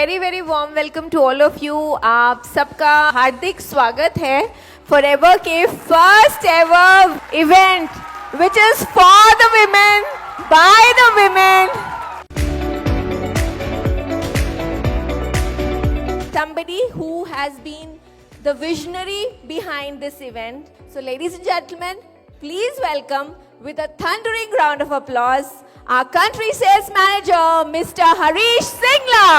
Very very warm welcome to all of you. आप सबका हार्दिक स्वागत है फॉरएवर के first ever event which is for the women by the women. Somebody who has been the visionary behind this event. So ladies and gentlemen, please welcome with a thundering round of applause our country sales manager, Mr. Harish Singla.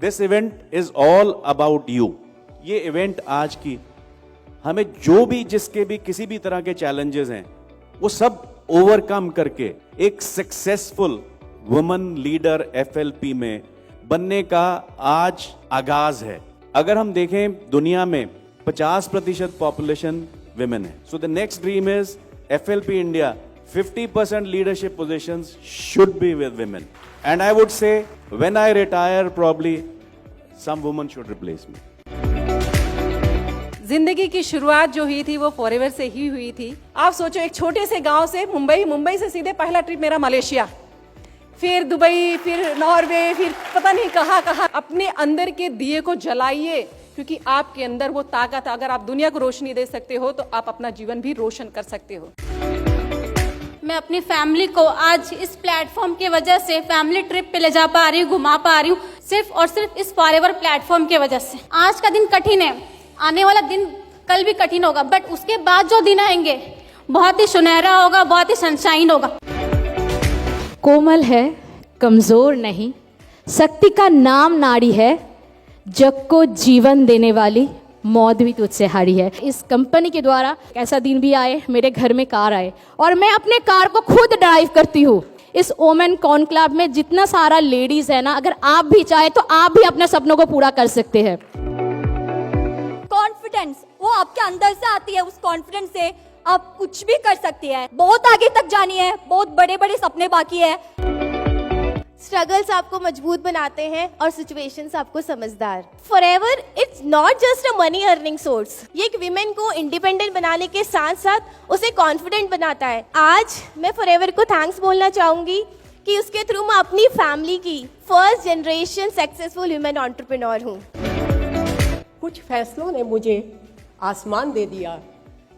This event is all about you. ये event आज की हमें जो भी जिसके भी किसी भी तरह के चैलेंजेस हैं वो सब ओवरकम करके एक सक्सेसफुल वुमन लीडर एफएलपी में बनने का आज आगाज है। अगर हम देखें दुनिया में 50% पॉपुलेशन विमेन है। So the next dream is FLP India 50% leadership positions should be with women and I would say when I retire probably some woman should replace me. जिंदगी की शुरुआत जो हुई थी वो फॉरएवर से ही हुई थी। आप सोचो, एक छोटे से गांव से मुंबई से सीधे पहला ट्रिप मेरा मलेशिया, फिर दुबई, फिर नॉर्वे, फिर पता नहीं कहाँ। अपने अंदर के दिए को जलाइए, क्योंकि आपके अंदर वो ताकत, अगर आप दुनिया को रोशनी दे सकते हो तो आप अपना जीवन भी रोशन कर सकते हो। मैं अपनी फैमिली को आज इस प्लेटफॉर्म की वजह से फैमिली ट्रिप पे ले जा पा रही हूँ, घुमा पा रही हूँ, सिर्फ और सिर्फ इस फॉरएवर प्लेटफॉर्म की वजह से। आज का दिन कठिन है, आने वाला दिन कल भी कठिन होगा, बट उसके बाद जो दिन आएंगे बहुत ही सुनहरा होगा, बहुत ही सनशाइन होगा। कोमल है, कमजोर नहीं, शक्ति का नाम नारी है, जग को जीवन देने वाली, मौत भी तुझसे हारी है। इस कंपनी के द्वारा ऐसा दिन भी आए, मेरे घर में कार आए और मैं अपने कार को खुद ड्राइव करती हूँ। इस वोमेन कॉन्क्लेव में जितना सारा लेडीज है ना, अगर आप भी चाहे तो आप भी अपने सपनों को पूरा कर सकते हैं। कॉन्फिडेंस वो आपके अंदर से आती है, उस कॉन्फिडेंस से आप कुछ भी कर सकती है, बहुत आगे तक जानी है, बहुत बड़े बड़े सपने बाकी है। स्ट्रगल्स आपको मजबूत बनाते हैं और सिचुएशंस आपको समझदार। Forever it's not just a money earning source, ये एक विमेन को इंडिपेंडेंट बनाने के साथ साथ उसे कॉन्फिडेंट बनाता है। आज मैं फॉरएवर को थैंक्स बोलना चाहूंगी कि उसके थ्रू मैं अपनी फैमिली की first generation successful women entrepreneur हूँ। कुछ फैसलों ने मुझे आसमान दे दिया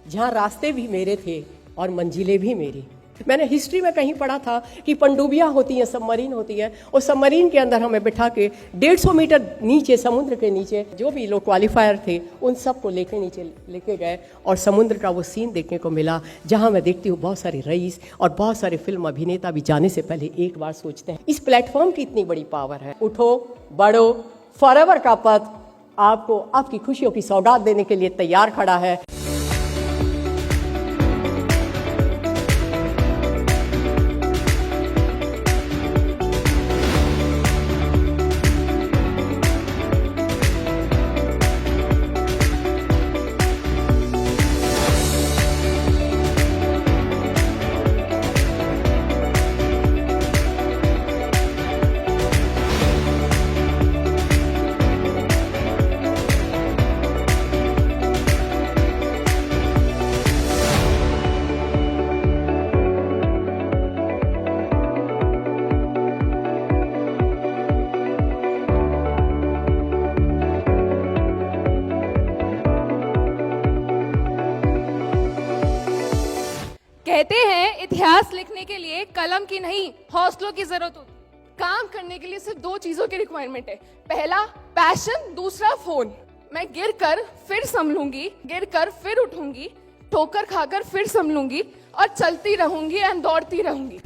जहाँ रास्ते भी मेरे थे और मंजिलें भी मेरी। मैंने हिस्ट्री में कहीं पढ़ा था कि पनडुब्बियाँ होती हैं, सबमरीन होती है, और सबमरीन के अंदर हमें बिठा के 150 मीटर नीचे, समुद्र के नीचे जो भी लोग क्वालिफायर थे उन सबको लेके नीचे लेके गए और समुद्र का वो सीन देखने को मिला जहाँ मैं देखती हूँ बहुत सारे रईस और बहुत सारे फिल्म अभिनेता भी जाने से पहले एक बार सोचते हैं। इस प्लेटफॉर्म की इतनी बड़ी पावर है। उठो, बढ़ो, फॉरएवर का पथ आपको आपकी खुशियों की सौगात देने के लिए तैयार खड़ा है। कहते हैं इतिहास लिखने के लिए कलम की नहीं हौसलों की जरूरत होती। काम करने के लिए सिर्फ दो चीजों की रिक्वायरमेंट है, पहला पैशन, दूसरा फोन। मैं गिर कर फिर संभलूंगी, गिर कर फिर उठूंगी, ठोकर खाकर फिर संभलूंगी और चलती रहूंगी एंड दौड़ती रहूंगी।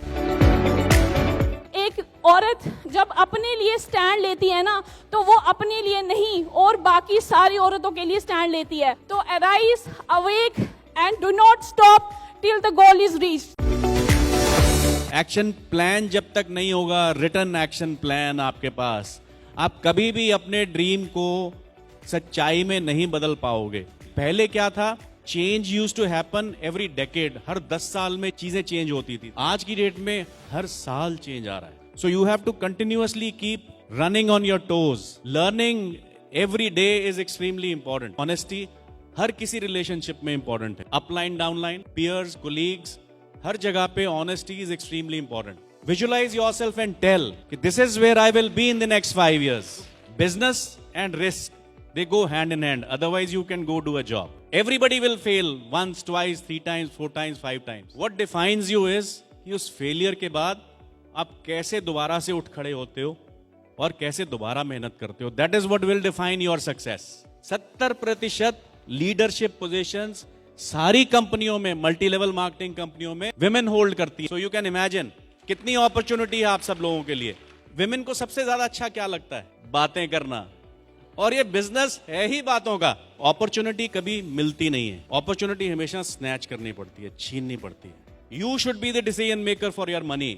एक औरत जब अपने लिए स्टैंड लेती है ना, तो वो अपने लिए नहीं और बाकी सारी औरतों के लिए स्टैंड लेती है। तो arise, awake and do not stop till the goal is reached. Action plan जब तक नहीं होगा, रिटर्न एक्शन प्लान आपके पास, आप कभी भी अपने ड्रीम को सच्चाई में नहीं बदल पाओगे। पहले क्या था, change used to happen every decade, हर 10 साल में चीजें चेंज होती थी। आज की डेट में हर साल चेंज आ रहा है। So you have to continuously keep running on your toes. Learning every day is extremely important. Honesty हर किसी रिलेशनशिप में इंपॉर्टेंट है। अपलाइन, डाउनलाइन, पियर्स, कोलीग्स, हर जगह पे honesty is extremely important. Visualize yourself and tell that this is where I will be in the next 5 years. Business and risk, they go hand in hand. Otherwise, you can go do a job. Everybody will fail once, twice, 3 times, 4 times, 5 times. What defines you is कि उस failure के बाद आप कैसे दोबारा से उठ खड़े होते हो और कैसे दोबारा मेहनत करते हो. That is what will define your success. 70% leadership positions सारी कंपनियों में, मल्टी लेवल मार्केटिंग कंपनियों में विमेन होल्ड करती है. सो यू कैन इमेजिन कितनी अपॉर्चुनिटी है आप सब लोगों के लिए. विमेन को सबसे ज्यादा अच्छा क्या लगता है? बातें करना. और ये बिजनेस है ही बातों का. अपॉर्चुनिटी कभी मिलती नहीं है. अपॉर्चुनिटी हमेशा स्नैच करनी पड़ती है, छीननी पड़ती है. You should be the decision maker for your money.